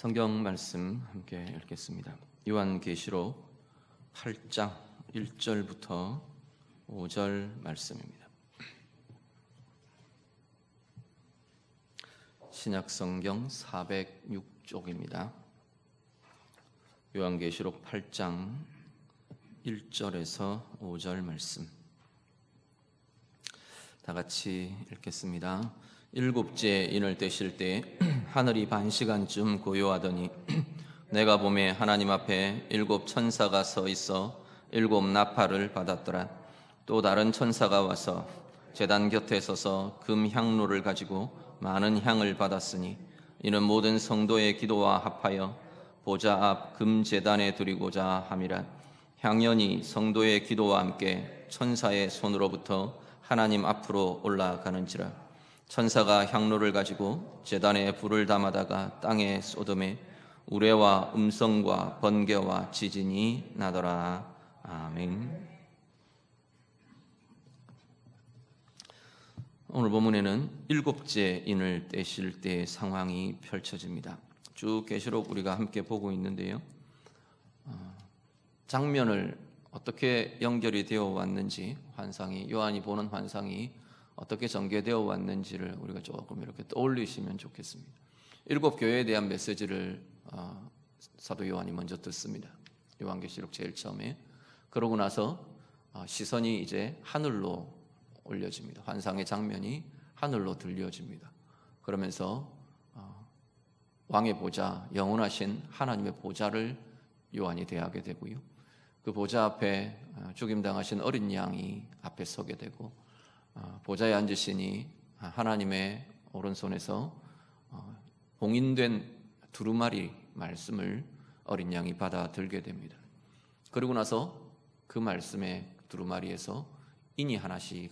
성경 말씀 함께 읽겠습니다. 요한계시록 8장 1절부터 5절 말씀입니다. 신약성경 406쪽입니다. 요한계시록 8장 1절에서 5절 말씀 다 같이 읽겠습니다. 일곱째 인을 떼실 때 하늘이 반시간쯤 고요하더니 내가 보매 하나님 앞에 일곱 천사가 서 있어 일곱 나팔을 받았더라. 또 다른 천사가 와서 제단 곁에 서서 금 향로를 가지고 많은 향을 받았으니 이는 모든 성도의 기도와 합하여 보좌 앞 금 제단에 드리고자 함이라. 향연이 성도의 기도와 함께 천사의 손으로부터 하나님 앞으로 올라가는지라. 천사가 향로를 가지고 제단에 불을 담아다가 땅에 쏟음에 우레와 음성과 번개와 지진이 나더라. 아멘. 오늘 본문에는 일곱째 인을 떼실 때의 상황이 펼쳐집니다. 쭉 계시록 우리가 함께 보고 있는데요, 장면을 어떻게 연결이 되어 왔는지, 환상이, 요한이 보는 환상이 어떻게 전개되어 왔는지를 우리가 조금 이렇게 떠올리시면 좋겠습니다. 일곱 교회에 대한 메시지를 사도 요한이 먼저 듣습니다. 요한계시록 제일 처음에. 그러고 나서 시선이 이제 하늘로 올려집니다. 환상의 장면이 하늘로 들려집니다. 그러면서 왕의 보좌, 영원하신 하나님의 보좌를 요한이 대하게 되고요, 그 보좌 앞에 죽임당하신 어린 양이 앞에 서게 되고, 보좌에 앉으시니 하나님의 오른손에서 봉인된 두루마리 말씀을 어린 양이 받아들게 됩니다. 그리고 나서 그 말씀의 두루마리에서 인이 하나씩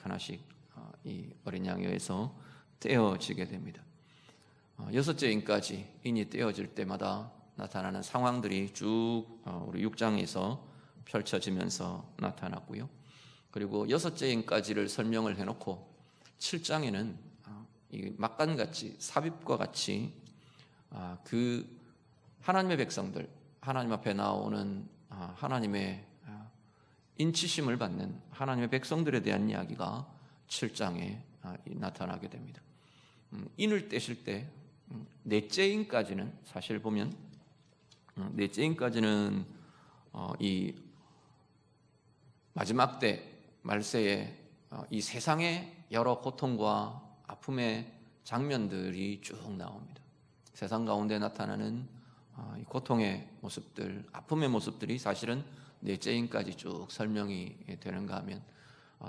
이 어린 양에 의해서 떼어지게 됩니다. 여섯째 인까지 인이 떼어질 때마다 나타나는 상황들이 쭉 우리 6장에서 펼쳐지면서 나타났고요. 그리고 여섯째 인까지를 설명을 해놓고 7장에는 이 막간같이 삽입과 같이 그 하나님의 백성들, 하나님 앞에 나오는 하나님의 인치심을 받는 하나님의 백성들에 대한 이야기가 7장에 나타나게 됩니다. 인을 떼실 때 넷째 인까지는 사실 보면 넷째 인까지는 이 마지막 때 말세에 이 세상의 여러 고통과 아픔의 장면들이 쭉 나옵니다. 세상 가운데 나타나는 이 고통의 모습들, 아픔의 모습들이 사실은 넷째 인까지 쭉 설명이 되는가 하면,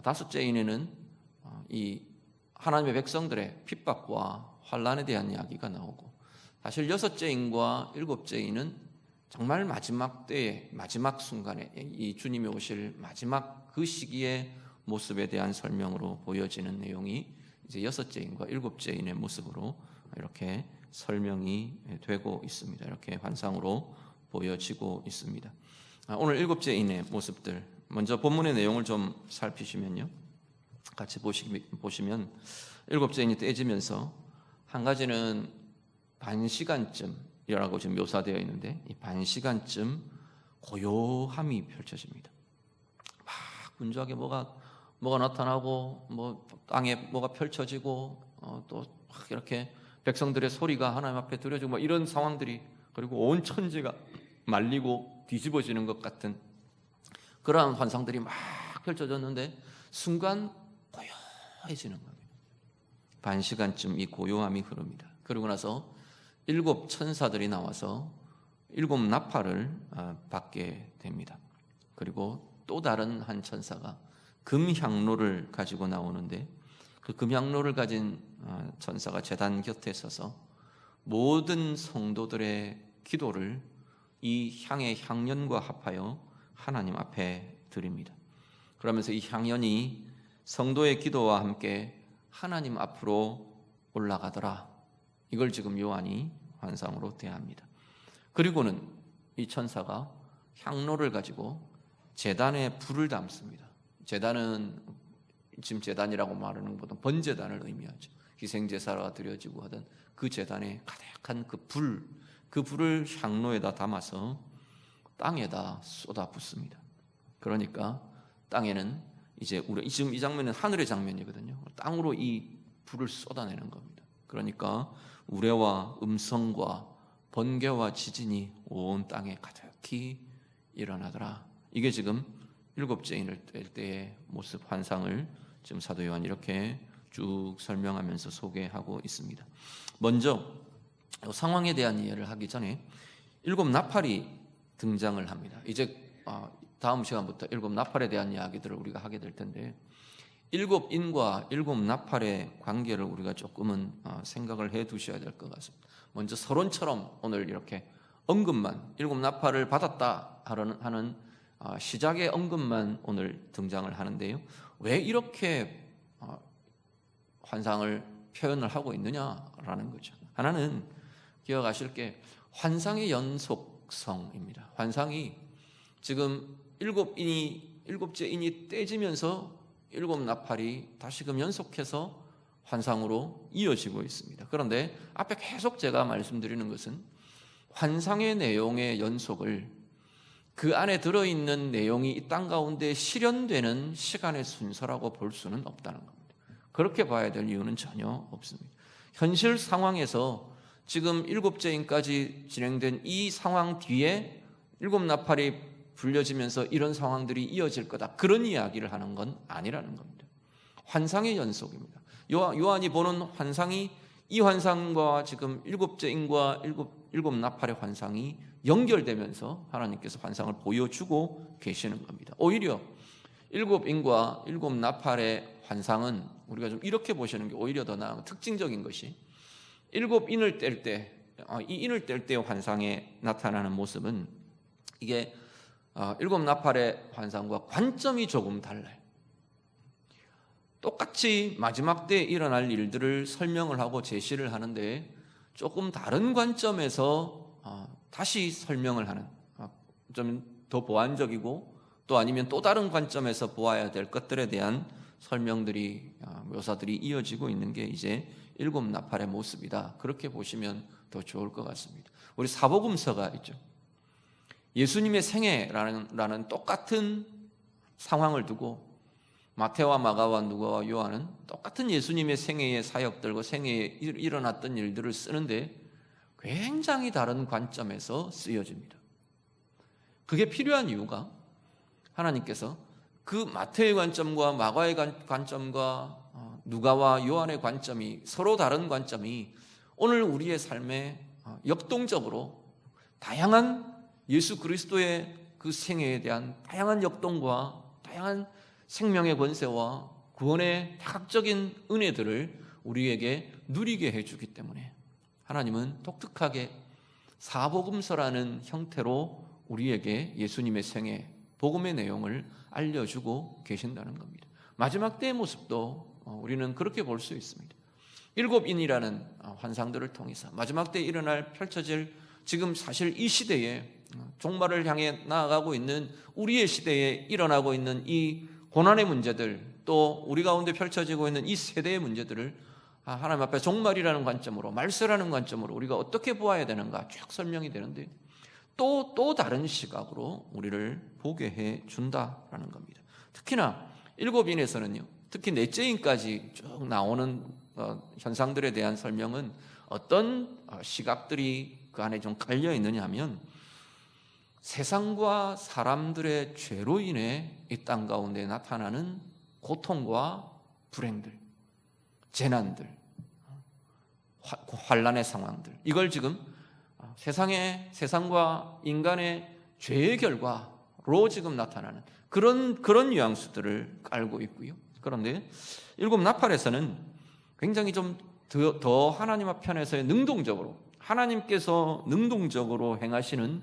다섯째 인에는 이 하나님의 백성들의 핍박과 환난에 대한 이야기가 나오고, 사실 여섯째 인과 일곱째 인은 정말 마지막 때의 마지막 순간에 이 주님이 오실 마지막 그 시기의 모습에 대한 설명으로 보여지는 내용이 이제 여섯째 인과 일곱째 인의 모습으로 이렇게 설명이 되고 있습니다. 이렇게 환상으로 보여지고 있습니다. 오늘 일곱째 인의 모습들, 먼저 본문의 내용을 좀 살피시면요, 같이 보시면 일곱째 인이 떼지면서 한 가지는 반시간쯤이라고 지금 묘사되어 있는데, 이 반시간쯤 고요함이 펼쳐집니다. 막 분주하게 뭐가 나타나고, 뭐 땅에 뭐가 펼쳐지고, 또 이렇게 백성들의 소리가 하나님 앞에 들려지고, 뭐 이런 상황들이, 그리고 온 천지가 말리고 뒤집어지는 것 같은 그러한 환상들이 막 펼쳐졌는데 순간 고요해지는 거예요. 반시간쯤 이 고요함이 흐릅니다. 그러고 나서 일곱 천사들이 나와서 일곱 나팔을 받게 됩니다. 그리고 또 다른 한 천사가 금향로를 가지고 나오는데, 그 금향로를 가진 천사가 제단 곁에 서서 모든 성도들의 기도를 이 향의 향연과 합하여 하나님 앞에 드립니다. 그러면서 이 향연이 성도의 기도와 함께 하나님 앞으로 올라가더라. 이걸 지금 요한이 환상으로 대합니다. 그리고는 이 천사가 향로를 가지고 제단에 불을 담습니다. 제단은 지금 제단이라고 말하는 것보다 번제단을 의미하죠. 희생제사가 드려지고 하던 그 제단에 가득한 그 불, 그 불을 향로에다 담아서 땅에다 쏟아 붓습니다. 그러니까 땅에는 이제 지금 이 장면은 하늘의 장면이거든요. 땅으로 이 불을 쏟아내는 겁니다. 그러니까 우레와 음성과 번개와 지진이 온 땅에 가득히 일어나더라. 이게 지금 일곱째 인을 뗄 때의 모습 환상을 지금 사도 요한이 이렇게 쭉 설명하면서 소개하고 있습니다. 먼저 상황에 대한 이해를 하기 전에 일곱 나팔이 등장을 합니다. 이제 다음 시간부터 일곱 나팔에 대한 이야기들을 우리가 하게 될 텐데, 일곱 인과 일곱 나팔의 관계를 우리가 조금은 생각을 해 두셔야 될 것 같습니다. 먼저 서론처럼 오늘 이렇게 언급만, 일곱 나팔을 받았다 하는 시작의 언급만 오늘 등장을 하는데요. 왜 이렇게 환상을 표현을 하고 있느냐라는 거죠. 하나는 기억하실 게 환상의 연속성입니다. 환상이 지금 일곱째 인이 떼지면서 일곱 나팔이 다시금 연속해서 환상으로 이어지고 있습니다. 그런데 앞에 계속 제가 말씀드리는 것은 환상의 내용의 연속을 그 안에 들어있는 내용이 이 땅 가운데 실현되는 시간의 순서라고 볼 수는 없다는 겁니다. 그렇게 봐야 될 이유는 전혀 없습니다. 현실 상황에서 지금 일곱째 인까지 진행된 이 상황 뒤에 일곱 나팔이 불려지면서 이런 상황들이 이어질 거다, 그런 이야기를 하는 건 아니라는 겁니다. 환상의 연속입니다. 요한이 보는 환상이 이 환상과 지금 일곱째 인과 일곱 나팔의 환상이 연결되면서 하나님께서 환상을 보여주고 계시는 겁니다. 오히려 일곱 인과 일곱 나팔의 환상은 우리가 좀 이렇게 보시는 게 오히려 더 나은 특징적인 것이, 일곱 인을 뗄 때, 이 인을 뗄 때의 환상에 나타나는 모습은 이게 일곱 나팔의 환상과 관점이 조금 달라요. 똑같이 마지막 때에 일어날 일들을 설명을 하고 제시를 하는데 조금 다른 관점에서 다시 설명을 하는, 좀 더 보완적이고 또 아니면 또 다른 관점에서 보아야 될 것들에 대한 설명들이, 묘사들이 이어지고 있는 게 이제 일곱 나팔의 모습이다, 그렇게 보시면 더 좋을 것 같습니다. 우리 사복음서가 있죠. 예수님의 생애라는 똑같은 상황을 두고 마태와 마가와 누가와 요한은 똑같은 예수님의 생애의 사역들과 생애에 일어났던 일들을 쓰는데 굉장히 다른 관점에서 쓰여집니다. 그게 필요한 이유가, 하나님께서 그 마태의 관점과 마가의 관점과 누가와 요한의 관점이 서로 다른 관점이 오늘 우리의 삶에 역동적으로 다양한 예수 그리스도의 그 생애에 대한 다양한 역동과 다양한 생명의 권세와 구원의 다각적인 은혜들을 우리에게 누리게 해주기 때문에 하나님은 독특하게 사복음서라는 형태로 우리에게 예수님의 생애, 복음의 내용을 알려주고 계신다는 겁니다. 마지막 때의 모습도 우리는 그렇게 볼 수 있습니다. 일곱인이라는 환상들을 통해서 마지막 때에 일어날, 펼쳐질, 지금 사실 이 시대에 종말을 향해 나아가고 있는 우리의 시대에 일어나고 있는 이 고난의 문제들, 또 우리 가운데 펼쳐지고 있는 이 세대의 문제들을 하나님 앞에 종말이라는 관점으로, 말세라는 관점으로 우리가 어떻게 보아야 되는가 쭉 설명이 되는데 또 다른 시각으로 우리를 보게 해 준다라는 겁니다. 특히나 일곱인에서는요, 특히 넷째 인까지 쭉 나오는 현상들에 대한 설명은 어떤 시각들이 그 안에 좀 깔려 있느냐 하면, 세상과 사람들의 죄로 인해 이 땅 가운데 나타나는 고통과 불행들, 재난들, 환난의 상황들, 이걸 지금 세상과 인간의 죄의 결과로 지금 나타나는 그런 뉘앙스들을 깔고 있고요. 그런데 일곱 나팔에서는 굉장히 좀 더 하나님 편에서의 능동적으로, 하나님께서 능동적으로 행하시는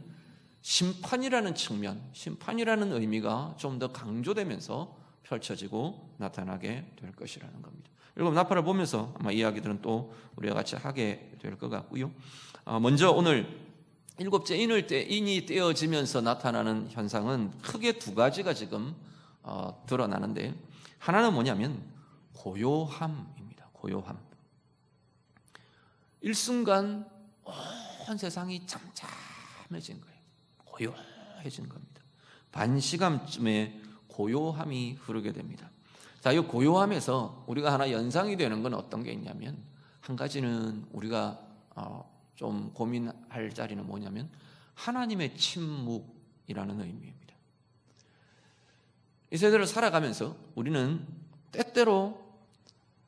심판이라는 측면, 심판이라는 의미가 좀 더 강조되면서 펼쳐지고 나타나게 될 것이라는 겁니다. 일곱 나팔을 보면서 아마 이야기들은 또 우리와 같이 하게 될 것 같고요. 먼저 오늘 일곱째 인이 떼어지면서 나타나는 현상은 크게 두 가지가 지금 드러나는데, 하나는 뭐냐면 고요함입니다. 고요함. 일순간 온 세상이 잠잠해진 거예요. 고요해진 겁니다. 반시간쯤에 고요함이 흐르게 됩니다. 자, 이 고요함에서 우리가 하나 연상이 되는 건 어떤 게 있냐면, 한 가지는 우리가 좀 고민할 자리는 뭐냐면 하나님의 침묵이라는 의미입니다. 이 세대를 살아가면서 우리는 때때로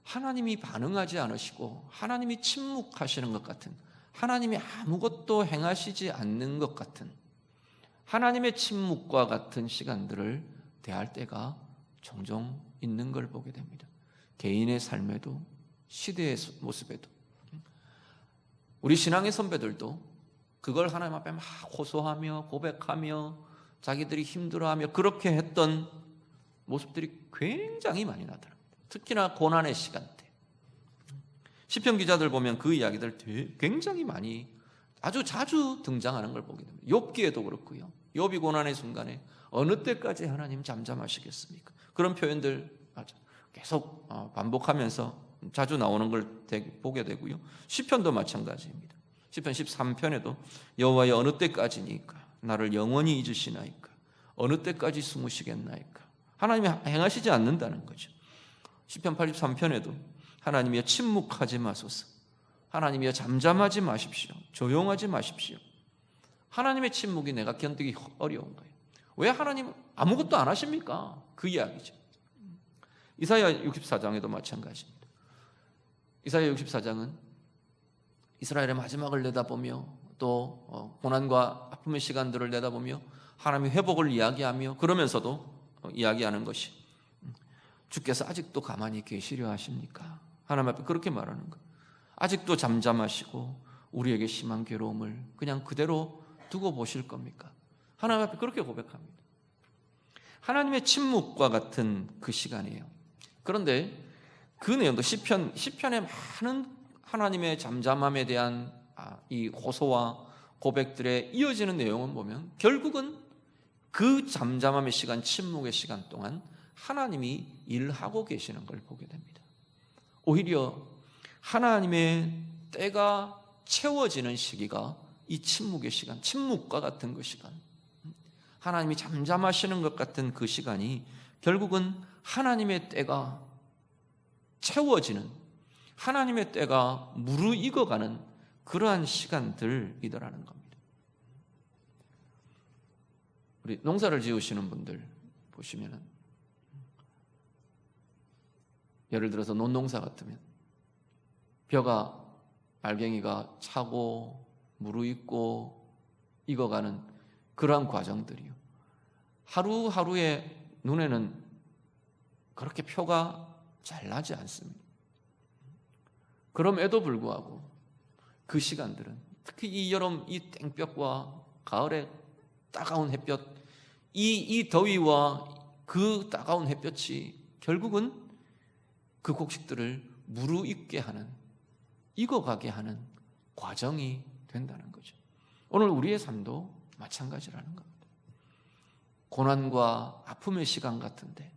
하나님이 반응하지 않으시고 하나님이 침묵하시는 것 같은, 하나님이 아무것도 행하시지 않는 것 같은, 하나님의 침묵과 같은 시간들을 대할 때가 종종 있는 걸 보게 됩니다. 개인의 삶에도 시대의 모습에도. 우리 신앙의 선배들도 그걸 하나님 앞에 막 호소하며 고백하며 자기들이 힘들어하며 그렇게 했던 모습들이 굉장히 많이 나타납니다. 특히나 고난의 시간대. 시편 기자들 보면 그 이야기들 굉장히 많이 아주 자주 등장하는 걸 보게 됩니다. 욥기에도 그렇고요. 욥이 고난의 순간에 어느 때까지 하나님 잠잠하시겠습니까? 그런 표현들 계속 반복하면서 자주 나오는 걸 보게 되고요. 시편도 마찬가지입니다. 시편 13편에도 여호와여 어느 때까지니까 나를 영원히 잊으시나이까 어느 때까지 숨으시겠나이까. 하나님이 행하시지 않는다는 거죠. 시편 83편에도 하나님이여 침묵하지 마소서, 하나님이여 잠잠하지 마십시오, 조용하지 마십시오. 하나님의 침묵이 내가 견디기 어려운 거예요. 왜 하나님 아무것도 안 하십니까? 그 이야기죠. 이사야 64장에도 마찬가지입니다. 이사야 64장은 이스라엘의 마지막을 내다보며 또 고난과 아픔의 시간들을 내다보며 하나님의 회복을 이야기하며 그러면서도 이야기하는 것이 주께서 아직도 가만히 계시려 하십니까? 하나님 앞에 그렇게 말하는 거예요. 아직도 잠잠하시고 우리에게 심한 괴로움을 그냥 그대로 두고 보실 겁니까? 하나님 앞에 그렇게 고백합니다. 하나님의 침묵과 같은 그 시간이에요. 그런데 그 내용도 시편의 많은 하나님의 잠잠함에 대한 이 호소와 고백들에 이어지는 내용을 보면 결국은 그 잠잠함의 시간, 침묵의 시간 동안 하나님이 일하고 계시는 걸 보게 됩니다. 오히려 하나님의 때가 채워지는 시기가 이 침묵의 시간, 침묵과 같은 그 시간, 하나님이 잠잠하시는 것 같은 그 시간이 결국은 하나님의 때가 채워지는, 하나님의 때가 무르익어가는 그러한 시간들이더라는 겁니다. 우리 농사를 지으시는 분들 보시면은 예를 들어서 논농사 같으면 벼가 알갱이가 차고 무르익고 익어가는 그러한 과정들이요. 하루하루의 눈에는 그렇게 표가 잘 나지 않습니다. 그럼에도 불구하고 그 시간들은 특히 이 여름 이 땡볕과 가을의 따가운 햇볕, 이 더위와 그 따가운 햇볕이 결국은 그 곡식들을 무르익게 하는, 익어가게 하는 과정이 된다는 거죠. 오늘 우리의 삶도 마찬가지라는 겁니다. 고난과 아픔의 시간 같은데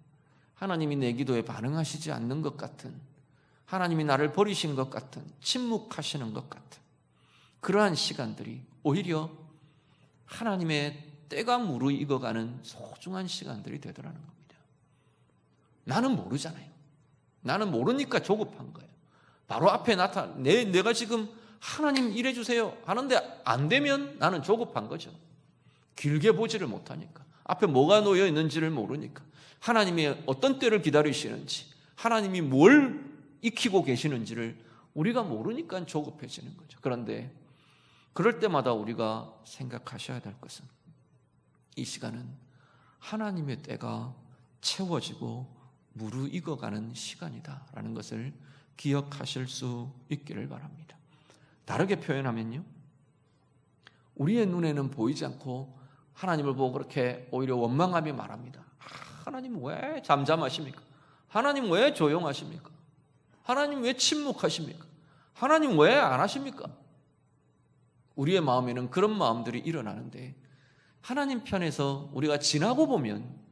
하나님이 내 기도에 반응하시지 않는 것 같은, 하나님이 나를 버리신 것 같은, 침묵하시는 것 같은 그러한 시간들이 오히려 하나님의 때가 무르익어가는 소중한 시간들이 되더라는 겁니다. 나는 모르잖아요. 나는 모르니까 조급한 거예요. 바로 앞에 내가 지금 하나님 일해주세요 하는데 안 되면 나는 조급한 거죠. 길게 보지를 못하니까, 앞에 뭐가 놓여 있는지를 모르니까, 하나님이 어떤 때를 기다리시는지, 하나님이 뭘 익히고 계시는지를 우리가 모르니까 조급해지는 거죠. 그런데 그럴 때마다 우리가 생각하셔야 될 것은 이 시간은 하나님의 때가 채워지고 무르익어가는 시간이다라는 것을 기억하실 수 있기를 바랍니다. 다르게 표현하면요, 우리의 눈에는 보이지 않고 하나님을 보고 그렇게 오히려 원망하며 말합니다. 하나님 왜 잠잠하십니까? 하나님 왜 조용하십니까? 하나님 왜 침묵하십니까? 하나님 왜 안 하십니까? 우리의 마음에는 그런 마음들이 일어나는데 하나님 편에서 우리가 지나고 보면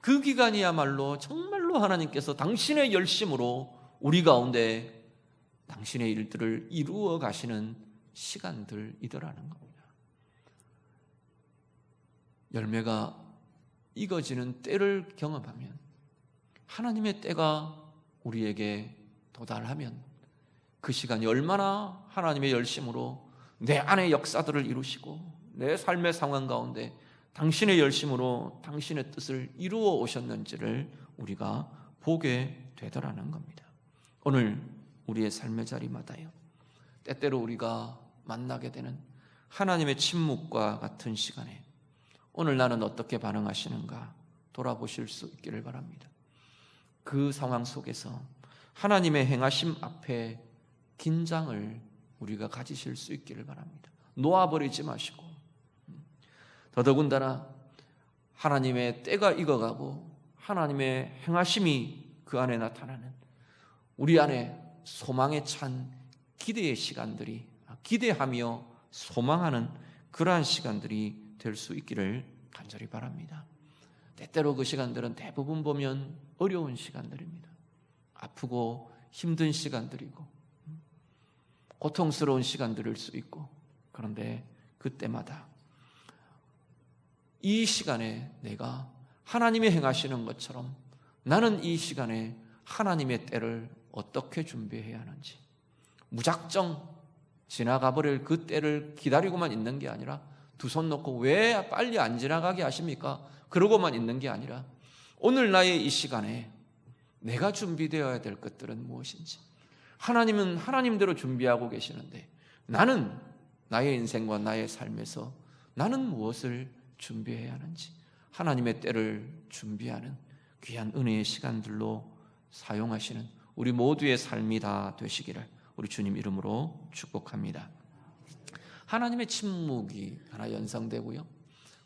그 기간이야말로 정말로 하나님께서 당신의 열심으로 우리 가운데 당신의 일들을 이루어 가시는 시간들이더라는 겁니다. 열매가 익어지는 때를 경험하면, 하나님의 때가 우리에게 도달하면 그 시간이 얼마나 하나님의 열심으로 내 안의 역사들을 이루시고 내 삶의 상황 가운데 당신의 열심으로 당신의 뜻을 이루어 오셨는지를 우리가 보게 되더라는 겁니다. 오늘 우리의 삶의 자리마다요, 때때로 우리가 만나게 되는 하나님의 침묵과 같은 시간에 오늘 나는 어떻게 반응하시는가 돌아보실 수 있기를 바랍니다. 그 상황 속에서 하나님의 행하심 앞에 긴장을 우리가 가지실 수 있기를 바랍니다. 놓아버리지 마시고, 더더군다나 하나님의 때가 익어가고 하나님의 행하심이 그 안에 나타나는 우리 안에 소망에 찬 기대의 시간들이, 기대하며 소망하는 그러한 시간들이 될 수 있기를 간절히 바랍니다. 때때로 그 시간들은 대부분 보면 어려운 시간들입니다. 아프고 힘든 시간들이고 고통스러운 시간들일 수 있고, 그런데 그때마다 이 시간에 내가 하나님이 행하시는 것처럼 나는 이 시간에 하나님의 때를 어떻게 준비해야 하는지, 무작정 지나가버릴 그 때를 기다리고만 있는 게 아니라, 두 손 놓고 왜 빨리 안 지나가게 하십니까? 그러고만 있는 게 아니라 오늘 나의 이 시간에 내가 준비되어야 될 것들은 무엇인지, 하나님은 하나님대로 준비하고 계시는데 나는 나의 인생과 나의 삶에서 나는 무엇을 준비해야 하는지, 하나님의 때를 준비하는 귀한 은혜의 시간들로 사용하시는 우리 모두의 삶이 다 되시기를 우리 주님 이름으로 축복합니다. 하나님의 침묵이 하나 연상되고요,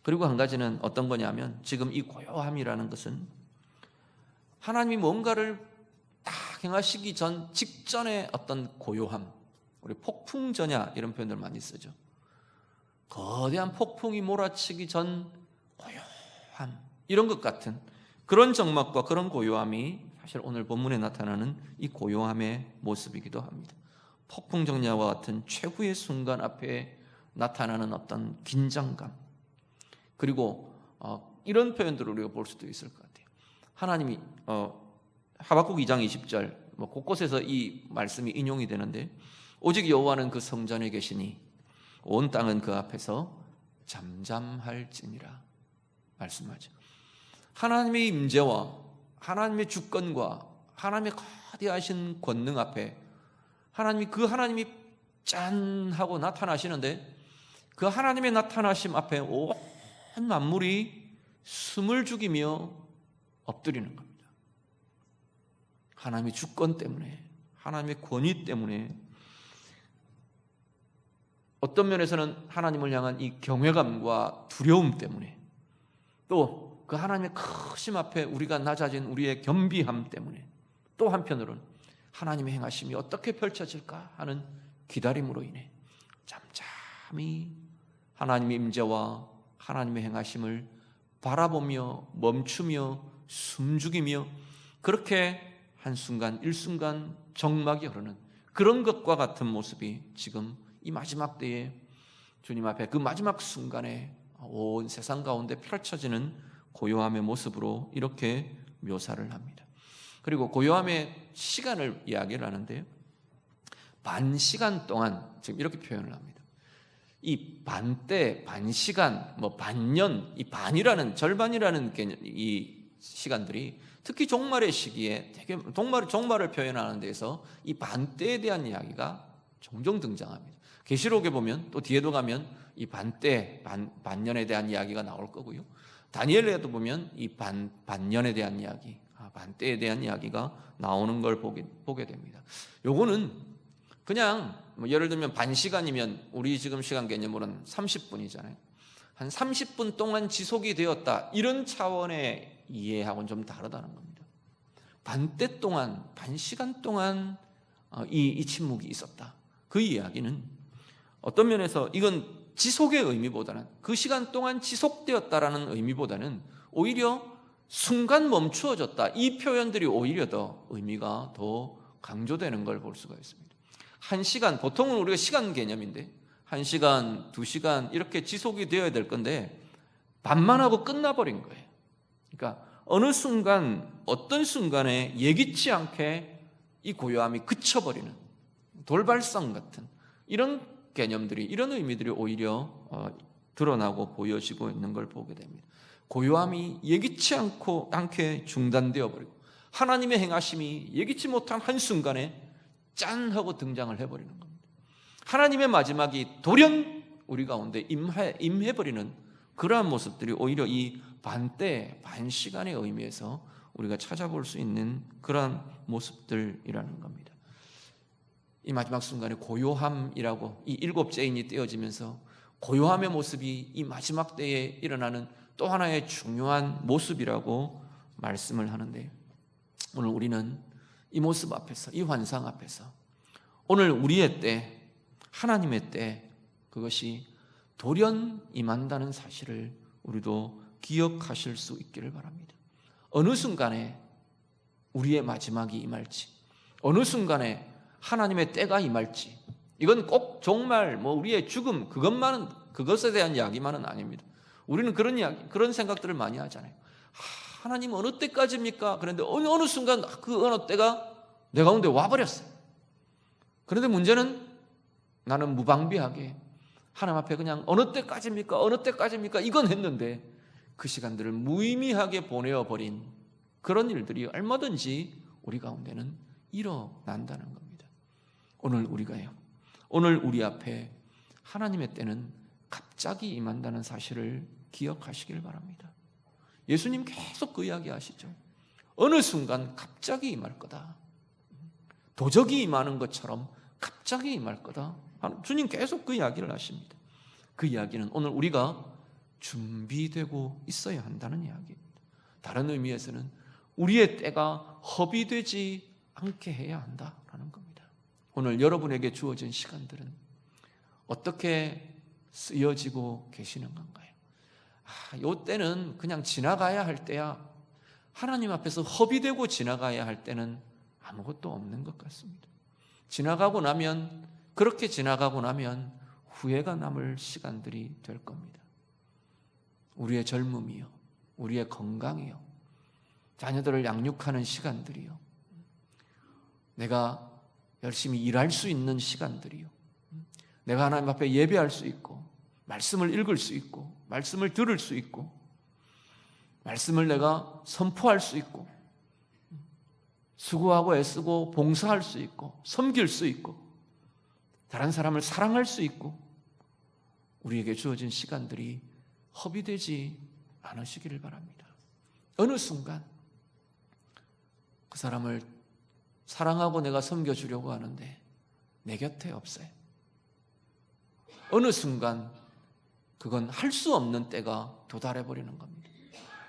그리고 한 가지는 어떤 거냐면, 지금 이 고요함이라는 것은 하나님이 뭔가를 다 행하시기 전 직전의 어떤 고요함, 우리 폭풍전야 이런 표현들 많이 쓰죠. 거대한 폭풍이 몰아치기 전 고요함, 이런 것 같은 그런 정막과 그런 고요함이 사실 오늘 본문에 나타나는 이 고요함의 모습이기도 합니다. 폭풍전야와 같은 최후의 순간 앞에 나타나는 어떤 긴장감, 그리고 이런 표현들을 우리가 볼 수도 있을 것 같아요. 하나님이 하박국 2장 20절 곳곳에서 이 말씀이 인용이 되는데, 오직 여호와는 그 성전에 계시니 온 땅은 그 앞에서 잠잠할지니라 말씀하죠. 하나님의 임재와 하나님의 주권과 하나님의 거대하신 권능 앞에 하나님이 짠 하고 나타나시는데, 그 하나님의 나타나심 앞에 온 만물이 숨을 죽이며 엎드리는 겁니다. 하나님의 주권 때문에, 하나님의 권위 때문에, 어떤 면에서는 하나님을 향한 이 경외감과 두려움 때문에, 또 그 하나님의 크심 앞에 우리가 낮아진 우리의 겸비함 때문에, 또 한편으로는 하나님의 행하심이 어떻게 펼쳐질까 하는 기다림으로 인해 잠잠히 하나님의 임재와 하나님의 행하심을 바라보며 멈추며 숨죽이며, 그렇게 한순간 일순간 정막이 흐르는 그런 것과 같은 모습이 지금 이 마지막 때에 주님 앞에 그 마지막 순간에 온 세상 가운데 펼쳐지는 고요함의 모습으로 이렇게 묘사를 합니다. 그리고 고요함의 시간을 이야기를 하는데요, 반 시간 동안 지금 이렇게 표현을 합니다. 이 반때, 반시간, 반년, 이 반이라는, 절반이라는 개념, 이 시간들이 특히 종말의 시기에 되게 종말을 표현하는 데서 이 반때에 대한 이야기가 종종 등장합니다. 계시록에 보면, 또 뒤에도 가면 이 반때, 반년에 대한 이야기가 나올 거고요. 다니엘에도 보면 이 반년에 대한 이야기, 반때에 대한 이야기가 나오는 걸 보게 됩니다. 요거는 그냥 예를 들면 반시간이면 우리 지금 시간 개념으로는 30분이잖아요. 한 30분 동안 지속이 되었다, 이런 차원의 이해하고는 좀 다르다는 겁니다. 반때 동안, 반시간 동안 이 침묵이 있었다, 그 이야기는 어떤 면에서 이건 지속의 의미보다는, 그 시간 동안 지속되었다라는 의미보다는 오히려 순간 멈추어졌다, 이 표현들이 오히려 더 의미가 더 강조되는 걸 볼 수가 있습니다. 한 시간, 보통은 우리가 시간 개념인데 1시간, 2시간 이렇게 지속이 되어야 될 건데 반만 하고 끝나버린 거예요. 그러니까 어느 순간, 어떤 순간에 예기치 않게 이 고요함이 그쳐버리는 돌발성 같은 이런 개념들이, 이런 의미들이 오히려 드러나고 보여지고 있는 걸 보게 됩니다. 고요함이 예기치 않게 중단되어 버리고 하나님의 행하심이 예기치 못한 한순간에 짠 하고 등장을 해버리는 겁니다. 하나님의 마지막이 돌연 우리 가운데 임해버리는 그러한 모습들이 오히려 이 반때, 반시간의 의미에서 우리가 찾아볼 수 있는 그러한 모습들이라는 겁니다. 이 마지막 순간에 고요함이라고 이 7제인이 떼어지면서 고요함의 모습이 이 마지막 때에 일어나는 또 하나의 중요한 모습이라고 말씀을 하는데, 오늘 우리는 이 모습 앞에서, 이 환상 앞에서 오늘 우리의 때, 하나님의 때, 그것이 돌연 임한다는 사실을 우리도 기억하실 수 있기를 바랍니다. 어느 순간에 우리의 마지막이 임할지, 어느 순간에 하나님의 때가 임할지, 이건 꼭 정말 우리의 죽음 그것에 대한 이야기만은 아닙니다. 우리는 그런 생각들을 많이 하잖아요. 하나님 어느 때까지입니까? 그런데 어느 순간 그 어느 때가 내 가운데 와버렸어요. 그런데 문제는 나는 무방비하게 하나님 앞에 그냥 어느 때까지입니까? 어느 때까지입니까? 이건 했는데 그 시간들을 무의미하게 보내어버린 그런 일들이 얼마든지 우리 가운데는 일어난다는 겁니다. 오늘 우리 앞에 하나님의 때는 갑자기 임한다는 사실을 기억하시길 바랍니다. 예수님 계속 그 이야기 하시죠. 어느 순간 갑자기 임할 거다. 도적이 임하는 것처럼 갑자기 임할 거다. 주님 계속 그 이야기를 하십니다. 그 이야기는 오늘 우리가 준비되고 있어야 한다는 이야기입니다. 다른 의미에서는 우리의 때가 허비되지 않게 해야 한다라는 겁니다. 오늘 여러분에게 주어진 시간들은 어떻게 쓰여지고 계시는 건가요? 이 때는 그냥 지나가야 할 때야. 하나님 앞에서 허비되고 지나가야 할 때는 아무것도 없는 것 같습니다. 그렇게 지나가고 나면 후회가 남을 시간들이 될 겁니다. 우리의 젊음이요, 우리의 건강이요, 자녀들을 양육하는 시간들이요, 내가 열심히 일할 수 있는 시간들이요, 내가 하나님 앞에 예배할 수 있고 말씀을 읽을 수 있고 말씀을 들을 수 있고 말씀을 내가 선포할 수 있고 수고하고 애쓰고 봉사할 수 있고 섬길 수 있고 다른 사람을 사랑할 수 있고 우리에게 주어진 시간들이 허비되지 않으시기를 바랍니다. 어느 순간 그 사람을 사랑하고 내가 섬겨주려고 하는데 내 곁에 없어요. 어느 순간 그건 할 수 없는 때가 도달해버리는 겁니다.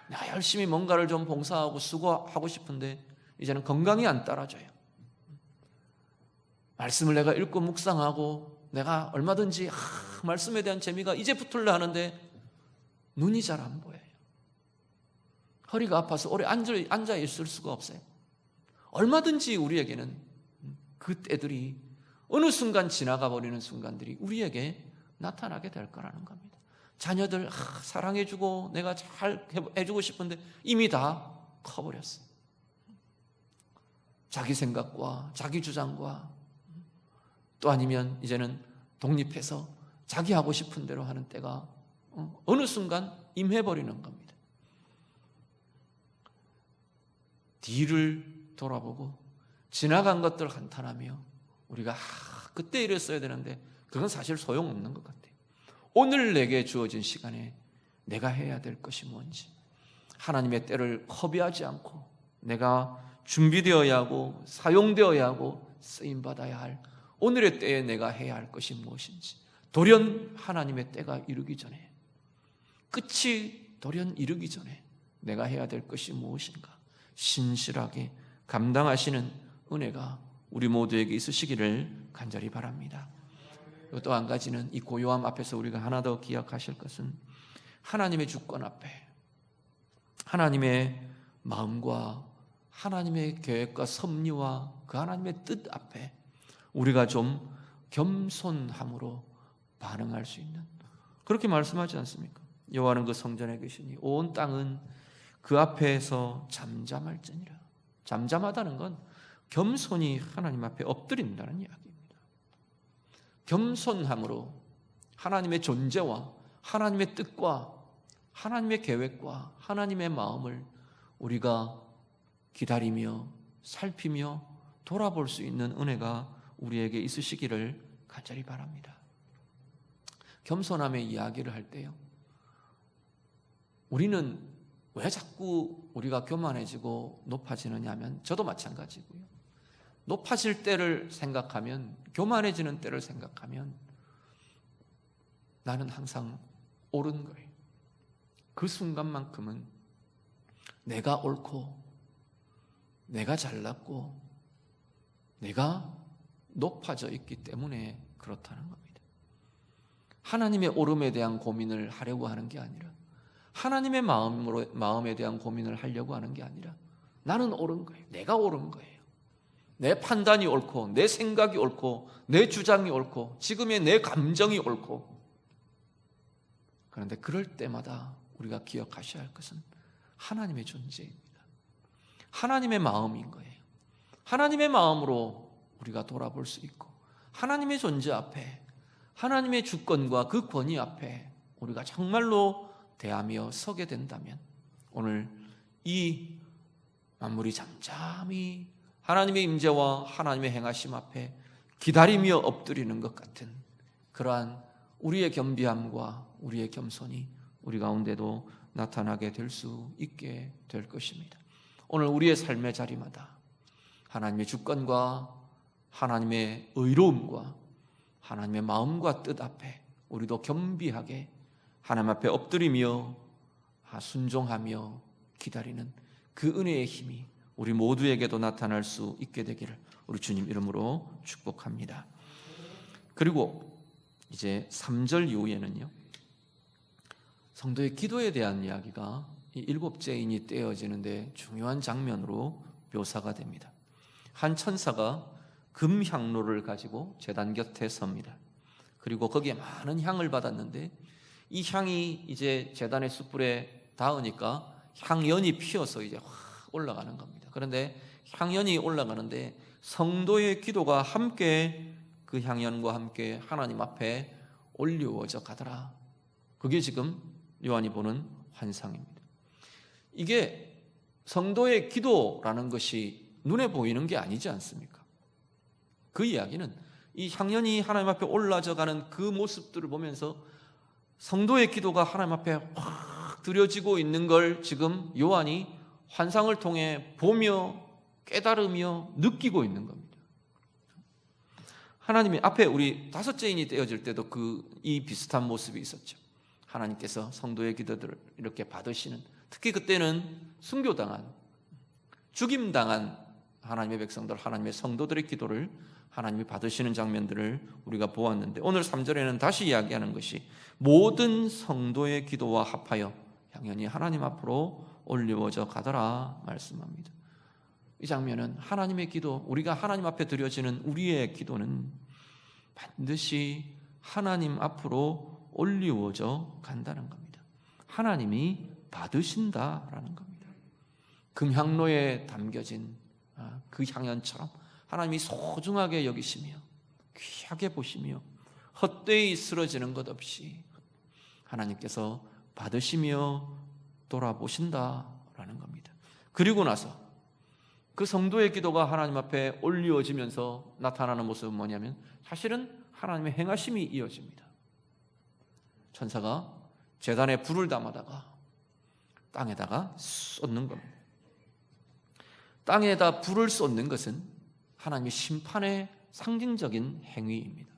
내가 열심히 뭔가를 좀 봉사하고 수고하고 싶은데 이제는 건강이 안 따라줘요. 말씀을 내가 읽고 묵상하고 내가 얼마든지 말씀에 대한 재미가 이제 붙으려 하는데 눈이 잘 안 보여요. 허리가 아파서 오래 앉아 있을 수가 없어요. 얼마든지 우리에게는 그 때들이 어느 순간 지나가 버리는 순간들이 우리에게 나타나게 될 거라는 겁니다. 자녀들 사랑해주고 내가 잘 해주고 싶은데 이미 다 커버렸어. 자기 생각과 자기 주장과 또 아니면 이제는 독립해서 자기 하고 싶은 대로 하는 때가 어느 순간 임해버리는 겁니다. 뒤를 돌아보고 지나간 것들 한탄하며 우리가 그때 이랬어야 되는데 그건 사실 소용없는 것 같아요. 오늘 내게 주어진 시간에 내가 해야 될 것이 뭔지, 하나님의 때를 허비하지 않고 내가 준비되어야 하고 사용되어야 하고 쓰임받아야 할 오늘의 때에 내가 해야 할 것이 무엇인지, 돌연 하나님의 때가 이르기 전에, 끝이 돌연 이르기 전에 내가 해야 될 것이 무엇인가 신실하게 감당하시는 은혜가 우리 모두에게 있으시기를 간절히 바랍니다. 또 한 가지는 이 고요함 앞에서 우리가 하나 더 기억하실 것은 하나님의 주권 앞에, 하나님의 마음과 하나님의 계획과 섭리와 그 하나님의 뜻 앞에 우리가 좀 겸손함으로 반응할 수 있는, 그렇게 말씀하지 않습니까? 여호와는 그 성전에 계시니 온 땅은 그 앞에서 잠잠할지니라. 잠잠하다는 건 겸손히 하나님 앞에 엎드린다는 이야기입니다. 겸손함으로 하나님의 존재와 하나님의 뜻과 하나님의 계획과 하나님의 마음을 우리가 기다리며 살피며 돌아볼 수 있는 은혜가 우리에게 있으시기를 간절히 바랍니다. 겸손함의 이야기를 할 때요, 우리는 왜 자꾸 우리가 교만해지고 높아지느냐 하면, 저도 마찬가지고요, 높아질 때를 생각하면, 교만해지는 때를 생각하면 나는 항상 옳은 거예요. 그 순간만큼은 내가 옳고 내가 잘났고 내가 높아져 있기 때문에 그렇다는 겁니다. 하나님의 옳음에 대한 고민을 하려고 하는 게 아니라, 하나님의 마음에 대한 고민을 하려고 하는 게 아니라, 나는 옳은 거예요. 내가 옳은 거예요. 내 판단이 옳고 내 생각이 옳고 내 주장이 옳고 지금의 내 감정이 옳고. 그런데 그럴 때마다 우리가 기억하셔야 할 것은 하나님의 존재입니다. 하나님의 마음인 거예요. 하나님의 마음으로 우리가 돌아볼 수 있고, 하나님의 존재 앞에, 하나님의 주권과 그 권위 앞에 우리가 정말로 대하며 서게 된다면, 오늘 이 만물이 잠잠히 하나님의 임재와 하나님의 행하심 앞에 기다리며 엎드리는 것 같은 그러한 우리의 겸비함과 우리의 겸손이 우리 가운데도 나타나게 될 수 있게 될 것입니다. 오늘 우리의 삶의 자리마다 하나님의 주권과 하나님의 의로움과 하나님의 마음과 뜻 앞에 우리도 겸비하게 하나님 앞에 엎드리며 순종하며 기다리는 그 은혜의 힘이 우리 모두에게도 나타날 수 있게 되기를 우리 주님 이름으로 축복합니다. 그리고 이제 3절 이후에는요, 성도의 기도에 대한 이야기가 이 7째인이 떼어지는데 중요한 장면으로 묘사가 됩니다. 한 천사가 금향로를 가지고 제단 곁에 섭니다. 그리고 거기에 많은 향을 받았는데, 이 향이 이제 제단의 숯불에 닿으니까 향연이 피어서 이제 확 올라가는 겁니다. 그런데 향연이 올라가는데 성도의 기도가 함께 그 향연과 함께 하나님 앞에 올려져 가더라. 그게 지금 요한이 보는 환상입니다. 이게 성도의 기도라는 것이 눈에 보이는 게 아니지 않습니까? 그 이야기는 이 향연이 하나님 앞에 올라져 가는 그 모습들을 보면서 성도의 기도가 하나님 앞에 확 드려지고 있는 걸 지금 요한이 환상을 통해 보며 깨달으며 느끼고 있는 겁니다. 하나님이 앞에 우리 5째인이 떼어질 때도 이 비슷한 모습이 있었죠. 하나님께서 성도의 기도들을 이렇게 받으시는, 특히 그때는 순교당한, 죽임당한 하나님의 백성들, 하나님의 성도들의 기도를 하나님이 받으시는 장면들을 우리가 보았는데, 오늘 3절에는 다시 이야기하는 것이 모든 성도의 기도와 합하여 향연이 하나님 앞으로 올려져 가더라 말씀합니다. 이 장면은 하나님의 기도, 우리가 하나님 앞에 드려지는 우리의 기도는 반드시 하나님 앞으로 올리워져 간다는 겁니다. 하나님이 받으신다라는 겁니다. 금향로에 담겨진 그 향연처럼 하나님이 소중하게 여기시며 귀하게 보시며 헛되이 쓰러지는 것 없이 하나님께서 받으시며 돌아보신다라는 겁니다. 그리고 나서 그 성도의 기도가 하나님 앞에 올려지면서 나타나는 모습은 뭐냐면, 사실은 하나님의 행하심이 이어집니다. 천사가 제단에 불을 담아다가 땅에다가 쏟는 겁니다. 땅에다 불을 쏟는 것은 하나님의 심판의 상징적인 행위입니다.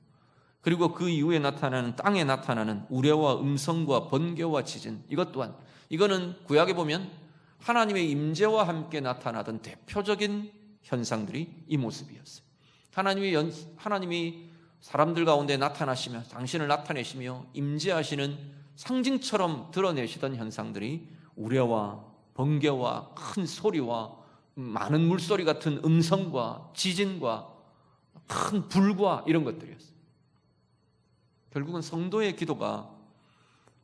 그리고 그 이후에 나타나는, 땅에 나타나는 우레와 음성과 번개와 지진, 이것 또한, 이거는 구약에 보면 하나님의 임재와 함께 나타나던 대표적인 현상들이 이 모습이었어요. 하나님이 사람들 가운데 나타나시며 당신을 나타내시며 임재하시는 상징처럼 드러내시던 현상들이 우레와 번개와 큰 소리와 많은 물소리 같은 음성과 지진과 큰 불과 이런 것들이었어요. 결국은 성도의 기도가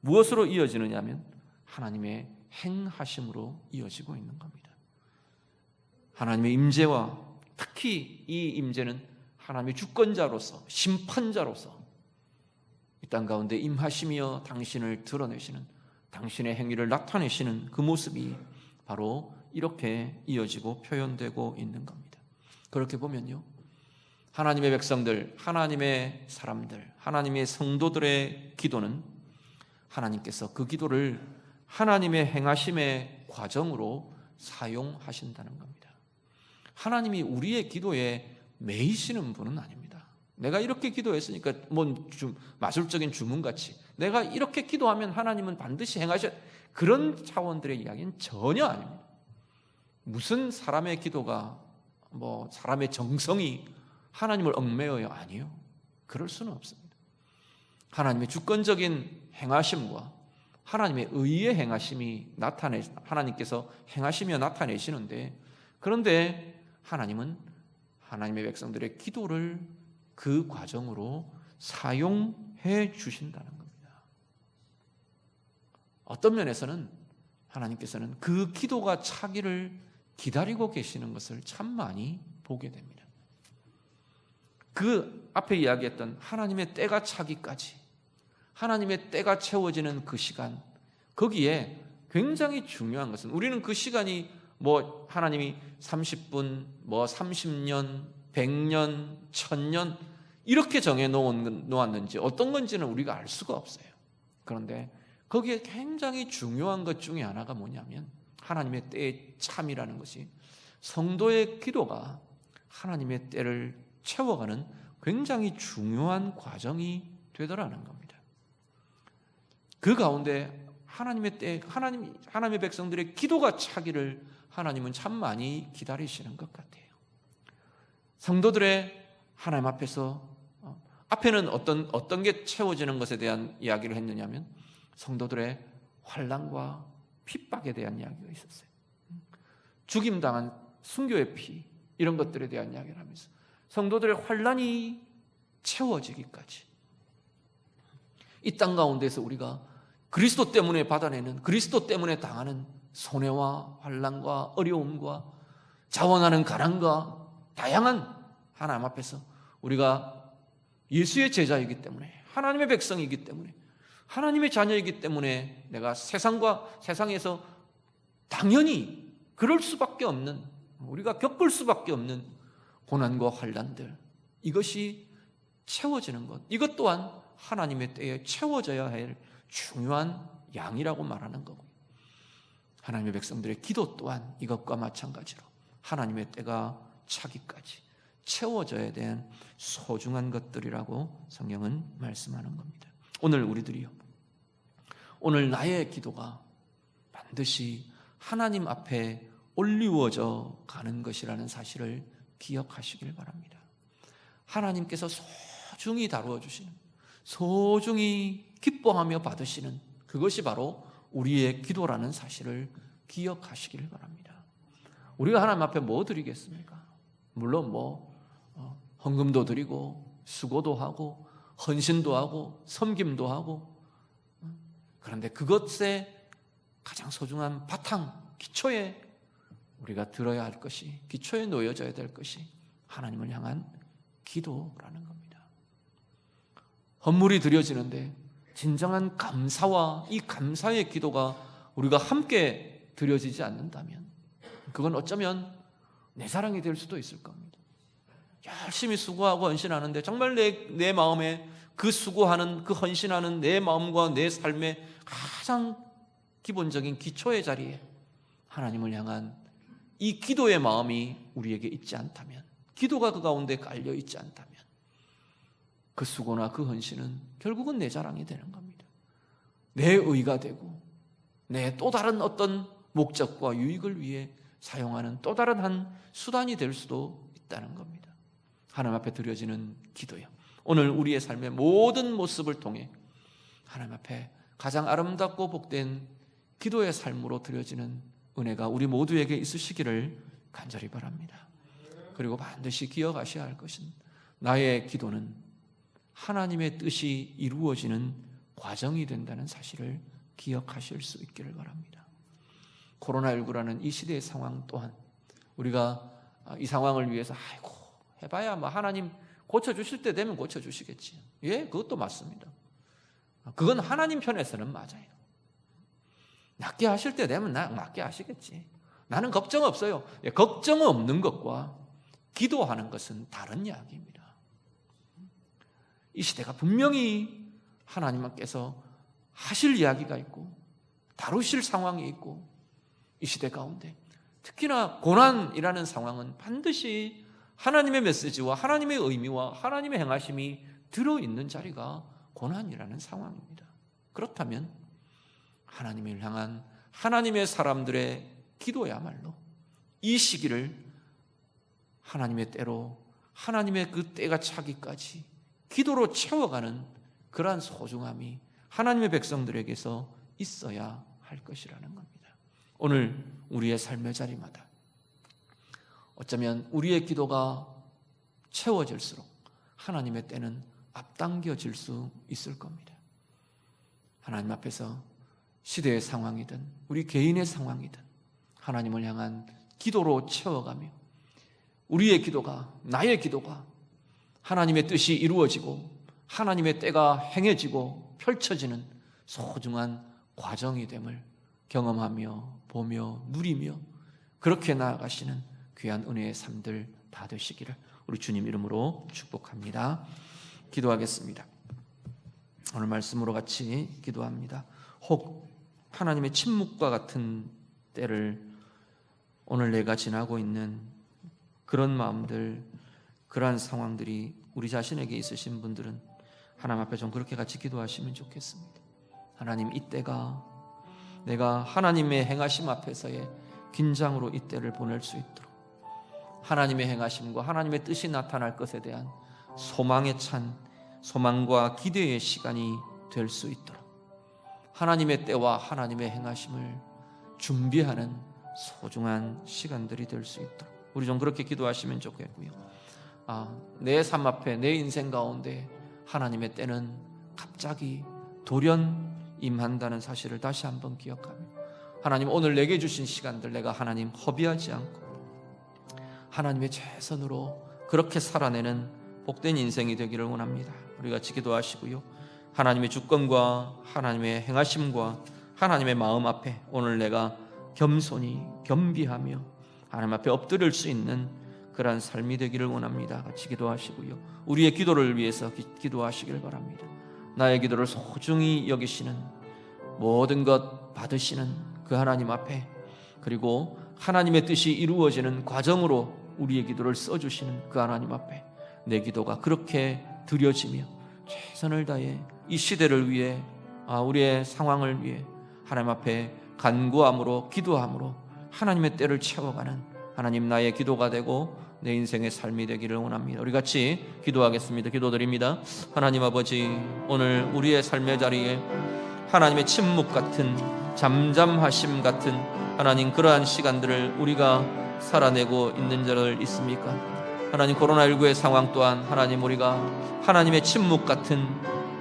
무엇으로 이어지느냐 하면 하나님의 행하심으로 이어지고 있는 겁니다. 하나님의 임재와 특히 이 임재는 하나님의 주권자로서 심판자로서 이 땅 가운데 임하시며 당신을 드러내시는, 당신의 행위를 나타내시는 그 모습이 바로 이렇게 이어지고 표현되고 있는 겁니다. 그렇게 보면요, 하나님의 백성들, 하나님의 사람들, 하나님의 성도들의 기도는 하나님께서 그 기도를 하나님의 행하심의 과정으로 사용하신다는 겁니다. 하나님이 우리의 기도에 매이시는 분은 아닙니다. 내가 이렇게 기도했으니까 마술적인 주문같이 내가 이렇게 기도하면 하나님은 반드시 행하셔, 그런 차원들의 이야기는 전혀 아닙니다. 무슨 사람의 기도가 사람의 정성이 하나님을 얽매어요? 아니요, 그럴 수는 없습니다. 하나님의 주권적인 행하심과 하나님의 의의 행하심이 하나님께서 행하시며 나타내시는데, 그런데 하나님은 하나님의 백성들의 기도를 그 과정으로 사용해 주신다는 겁니다. 어떤 면에서는 하나님께서는 그 기도가 차기를 기다리고 계시는 것을 참 많이 보게 됩니다. 그 앞에 이야기했던 하나님의 때가 차기까지, 하나님의 때가 채워지는 그 시간, 거기에 굉장히 중요한 것은, 우리는 그 시간이 하나님이 30분, 30년, 100년, 1000년 이렇게 정해 놓았는지 어떤 건지는 우리가 알 수가 없어요. 그런데 거기에 굉장히 중요한 것 중에 하나가 뭐냐면 하나님의 때의 참이라는 것이, 성도의 기도가 하나님의 때를 채워가는 굉장히 중요한 과정이 되더라는 겁니다. 그 가운데 하나님의 때, 하나님의 백성들의 기도가 차기를 하나님은 참 많이 기다리시는 것 같아요. 성도들의 하나님 앞에는 어떤 게 채워지는 것에 대한 이야기를 했느냐면 성도들의 환난과 핍박에 대한 이야기가 있었어요. 죽임당한 순교의 피, 이런 것들에 대한 이야기를 하면서 성도들의 환난이 채워지기까지, 이 땅 가운데서 우리가 그리스도 때문에 받아내는, 그리스도 때문에 당하는 손해와 환난과 어려움과 자원하는 가난과 다양한 하나님 앞에서 우리가 예수의 제자이기 때문에, 하나님의 백성이기 때문에, 하나님의 자녀이기 때문에 내가 세상에서 당연히 그럴 수밖에 없는, 우리가 겪을 수밖에 없는 고난과 환난들, 이것이 채워지는 것, 이것 또한 하나님의 때에 채워져야 할 중요한 양이라고 말하는 거고요. 하나님의 백성들의 기도 또한 이것과 마찬가지로 하나님의 때가 차기까지 채워져야 될 소중한 것들이라고 성경은 말씀하는 겁니다. 오늘 나의 기도가 반드시 하나님 앞에 올리워져 가는 것이라는 사실을 기억하시길 바랍니다. 하나님께서 소중히 다루어 주시는, 소중히 기뻐하며 받으시는 그것이 바로 우리의 기도라는 사실을 기억하시길 바랍니다. 우리가 하나님 앞에 뭐 드리겠습니까? 물론 헌금도 드리고 수고도 하고 헌신도 하고 섬김도 하고, 그런데 그것에 가장 소중한 바탕, 기초에 우리가 들어야 할 것이, 기초에 놓여져야 될 것이 하나님을 향한 기도라는 겁니다. 헌물이 드려지는데 진정한 감사와 이 감사의 기도가 우리가 함께 드려지지 않는다면 그건 어쩌면 내 자랑이 될 수도 있을 겁니다. 열심히 수고하고 헌신하는데 정말 내 마음에 그 수고하는, 그 헌신하는 내 마음과 내 삶의 가장 기본적인 기초의 자리에 하나님을 향한 이 기도의 마음이 우리에게 있지 않다면, 기도가 그 가운데 깔려 있지 않다면 그 수고나 그 헌신은 결국은 내 자랑이 되는 겁니다. 내 의가 되고 내 또 다른 어떤 목적과 유익을 위해 사용하는 또 다른 한 수단이 될 수도 있다는 겁니다. 하나님 앞에 드려지는 기도요, 오늘 우리의 삶의 모든 모습을 통해 하나님 앞에 가장 아름답고 복된 기도의 삶으로 드려지는 은혜가 우리 모두에게 있으시기를 간절히 바랍니다. 그리고 반드시 기억하셔야 할 것은 나의 기도는 하나님의 뜻이 이루어지는 과정이 된다는 사실을 기억하실 수 있기를 바랍니다. 코로나19라는 이 시대의 상황 또한 우리가 이 상황을 위해서 아이고 해봐야 뭐 하나님 고쳐주실 때 되면 고쳐주시겠지. 예, 그것도 맞습니다. 그건 하나님 편에서는 맞아요. 낫게 하실 때 되면 낫게 하시겠지. 나는 걱정 없어요. 예, 걱정 없는 것과 기도하는 것은 다른 이야기입니다. 이 시대가 분명히 하나님께서 하실 이야기가 있고 다루실 상황이 있고 이 시대 가운데 특히나 고난이라는 상황은 반드시 하나님의 메시지와 하나님의 의미와 하나님의 행하심이 들어있는 자리가 고난이라는 상황입니다. 그렇다면 하나님을 향한 하나님의 사람들의 기도야말로 이 시기를 하나님의 때로 하나님의 그 때가 차기까지 기도로 채워가는 그러한 소중함이 하나님의 백성들에게서 있어야 할 것이라는 겁니다. 오늘 우리의 삶의 자리마다 어쩌면 우리의 기도가 채워질수록 하나님의 때는 앞당겨질 수 있을 겁니다. 하나님 앞에서 시대의 상황이든 우리 개인의 상황이든 하나님을 향한 기도로 채워가며 우리의 기도가, 나의 기도가 하나님의 뜻이 이루어지고 하나님의 때가 행해지고 펼쳐지는 소중한 과정이 됨을 경험하며 보며 누리며 그렇게 나아가시는 귀한 은혜의 삶들 다 되시기를 우리 주님 이름으로 축복합니다. 기도하겠습니다. 오늘 말씀으로 같이 기도합니다. 혹 하나님의 침묵과 같은 때를 오늘 내가 지나고 있는 그런 마음들, 그러한 상황들이 우리 자신에게 있으신 분들은 하나님 앞에 좀 그렇게 같이 기도하시면 좋겠습니다. 하나님, 이때가 내가 하나님의 행하심 앞에서의 긴장으로 이때를 보낼 수 있도록 하나님의 행하심과 하나님의 뜻이 나타날 것에 대한 소망에 찬 소망과 기대의 시간이 될 수 있도록 하나님의 때와 하나님의 행하심을 준비하는 소중한 시간들이 될 수 있도록 우리 좀 그렇게 기도하시면 좋겠고요. 내 삶 앞에 내 인생 가운데 하나님의 때는 갑자기 돌연 임한다는 사실을 다시 한번 기억하며 하나님, 오늘 내게 주신 시간들 내가 하나님 허비하지 않고 하나님의 최선으로 그렇게 살아내는 복된 인생이 되기를 원합니다. 우리 같이 기도하시고요. 하나님의 주권과 하나님의 행하심과 하나님의 마음 앞에 오늘 내가 겸손히 겸비하며 하나님 앞에 엎드릴 수 있는 그러한 삶이 되기를 원합니다. 같이 기도하시고요. 우리의 기도를 위해서 기도하시길 바랍니다. 나의 기도를 소중히 여기시는 모든 것 받으시는 그 하나님 앞에, 그리고 하나님의 뜻이 이루어지는 과정으로 우리의 기도를 써주시는 그 하나님 앞에 내 기도가 그렇게 드려지며 최선을 다해 이 시대를 위해, 우리의 상황을 위해 하나님 앞에 간구함으로 기도함으로 하나님의 때를 채워가는 하나님, 나의 기도가 되고 내 인생의 삶이 되기를 원합니다. 우리 같이 기도하겠습니다. 기도드립니다. 하나님 아버지, 오늘 우리의 삶의 자리에 하나님의 침묵 같은, 잠잠하심 같은 하나님, 그러한 시간들을 우리가 살아내고 있는 자들 있습니까? 하나님, 코로나19의 상황 또한 하나님, 우리가 하나님의 침묵 같은,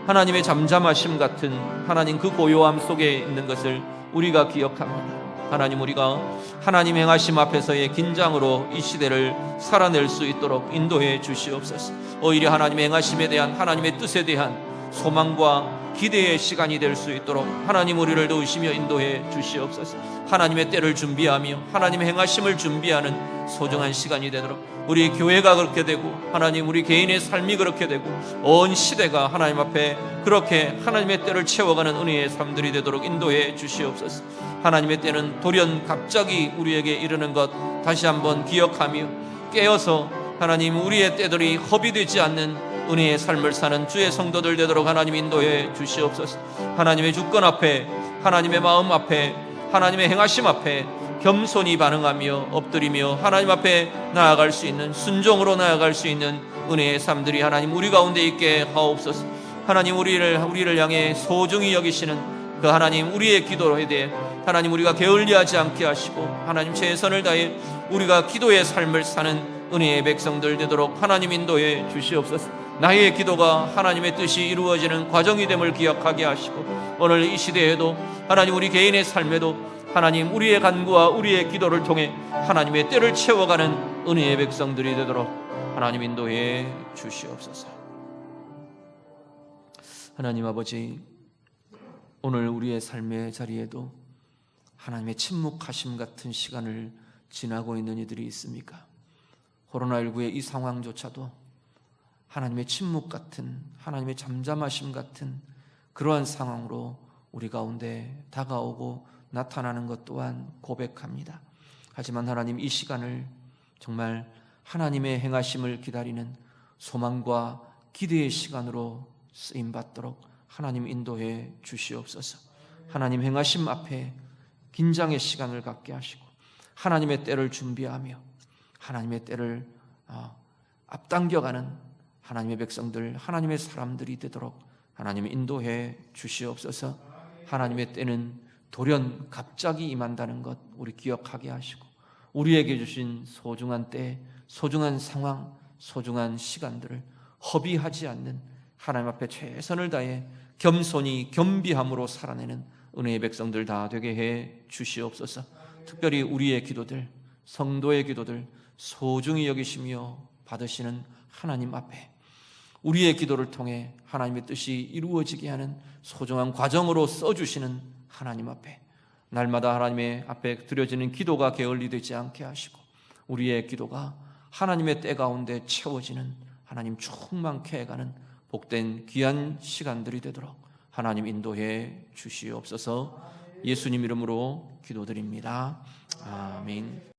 하나님의 잠잠하심 같은 하나님, 그 고요함 속에 있는 것을 우리가 기억합니다. 하나님, 우리가 하나님 행하심 앞에서의 긴장으로 이 시대를 살아낼 수 있도록 인도해 주시옵소서. 오히려 하나님의 행하심에 대한 하나님의 뜻에 대한 소망과 기대의 시간이 될 수 있도록 하나님, 우리를 도우시며 인도해 주시옵소서. 하나님의 때를 준비하며 하나님의 행하심을 준비하는 소중한 시간이 되도록 우리 교회가 그렇게 되고 하나님, 우리 개인의 삶이 그렇게 되고 온 시대가 하나님 앞에 그렇게 하나님의 때를 채워가는 은혜의 삶들이 되도록 인도해 주시옵소서. 하나님의 때는 돌연 갑자기 우리에게 이르는 것 다시 한번 기억하며 깨어서 하나님, 우리의 때들이 허비되지 않는 은혜의 삶을 사는 주의 성도들 되도록 하나님 인도해 주시옵소서. 하나님의 주권 앞에, 하나님의 마음 앞에, 하나님의 행하심 앞에 겸손히 반응하며 엎드리며 하나님 앞에 나아갈 수 있는, 순종으로 나아갈 수 있는 은혜의 삶들이 하나님 우리 가운데 있게 하옵소서. 하나님, 우리를 향해 소중히 여기시는 그 하나님, 우리의 기도에 대해 하나님, 우리가 게을리하지 않게 하시고 하나님, 최선을 다해 우리가 기도의 삶을 사는 은혜의 백성들 되도록 하나님 인도해 주시옵소서. 나의 기도가 하나님의 뜻이 이루어지는 과정이 됨을 기억하게 하시고, 오늘 이 시대에도 하나님 우리 개인의 삶에도 하나님 우리의 간구와 우리의 기도를 통해 하나님의 때를 채워가는 은혜의 백성들이 되도록 하나님 인도해 주시옵소서. 하나님 아버지, 오늘 우리의 삶의 자리에도 하나님의 침묵하심 같은 시간을 지나고 있는 이들이 있습니까? 코로나19의 이 상황조차도 하나님의 침묵 같은, 하나님의 잠잠하심 같은 그러한 상황으로 우리 가운데 다가오고 나타나는 것 또한 고백합니다. 하지만 하나님, 이 시간을 정말 하나님의 행하심을 기다리는 소망과 기대의 시간으로 쓰임받도록 하나님 인도해 주시옵소서. 하나님 행하심 앞에 긴장의 시간을 갖게 하시고 하나님의 때를 준비하며 하나님의 때를 앞당겨가는 하나님의 백성들, 하나님의 사람들이 되도록 하나님 인도해 주시옵소서. 하나님의 때는 돌연 갑자기 임한다는 것 우리 기억하게 하시고, 우리에게 주신 소중한 때, 소중한 상황, 소중한 시간들을 허비하지 않는 하나님 앞에 최선을 다해 겸손히 겸비함으로 살아내는 은혜의 백성들 다 되게 해 주시옵소서. 특별히 우리의 기도들, 성도의 기도들 소중히 여기시며 받으시는 하나님 앞에 우리의 기도를 통해 하나님의 뜻이 이루어지게 하는 소중한 과정으로 써주시는 하나님 앞에 날마다 하나님의 앞에 드려지는 기도가 게을리 되지 않게 하시고, 우리의 기도가 하나님의 때 가운데 채워지는 하나님 충만케 해가는 복된 귀한 시간들이 되도록 하나님 인도해 주시옵소서. 예수님 이름으로 기도드립니다. 아멘.